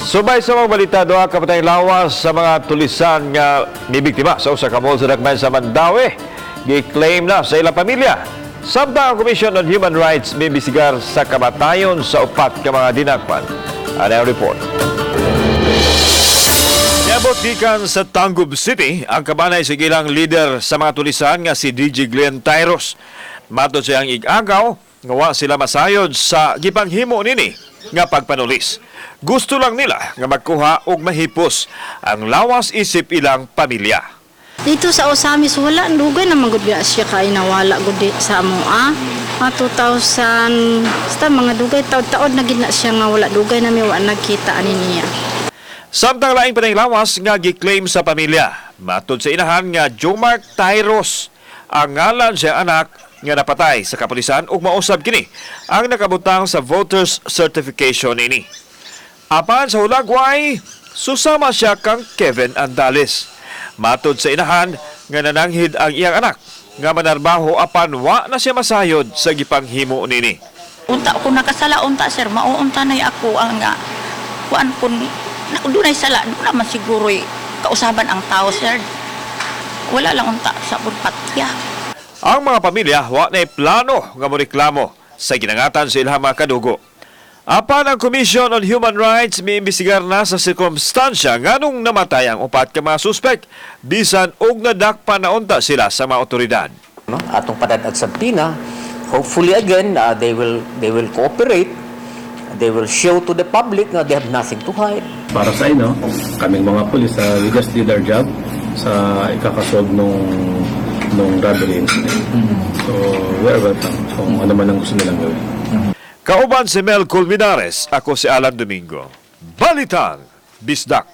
Subay sa mga balita, doha ka patayng lawas sa mga tulisan nga mibiktima sa usa ka mall sa Dagmayan sa Mandaue. Gi-claim na sa ilang pamilya. Samtang ang Commission on Human Rights mibisigar sa kamatayon sa upat ka mga dinakpan. Ano ang report? Niabot gikan sa Tangub City ang kabanay sa ilang leader sa mga tulisan nga si DJ Glenn Tyros. Matod siyang ig-agaw, ngawa sila masayod sa gipanghimo nini nga pagpanulis. Gusto lang nila nga magkuha og mahipos ang lawas isip ilang pamilya. Dito sa Osamis, wala. Dugay naman gud siya kay nawala gud sa amoa. Mga 2000, basta mga dugay taon-taon na gid na siya nga wala. Dugay na miwa nagkita ani niya. Samtang laing panay lawas nga gi-claim sa pamilya. Matod sa inahan nga Jomark Tyros, ang ngalan siya anak nga napatay sa kapulisan ug mausab kini ang nakabutang sa voters certification ini. Apan sa hulagway, susama siya kang Kevin Andales. Matod sa inahan nga nananghid ang iyang anak nga manarbaho apan wa na siya masayod sa gipanghimo nini. Unta ko nakasala unta sir, mauunta na ako ang nga kuan kun dunay sala, do naman siguro kausaban ang tao sir. Wala lang unta sa patya. Ang mga pamilya wa na plano nga moreklamo sa ginangatan sa ilang mga kadugo. Apan ang Commission on Human Rights miimbestigar na sa sirkumstansya nganong namatay ang upat ka mga suspek bisan og nadakpa na unta sila sa mga otoridad. Atong padatag sa Pina, hopefully again they will cooperate. They will show to the public na they have nothing to hide. Para sa inyo, kaming mga pulis, we just did our job sa ikakasolve nung robbery incident. So, we're welcome kung ano man ang gusto nilang gawin. Kauban si Mel Colmenares, ako si Alan Domingo. Balitang Bisdak.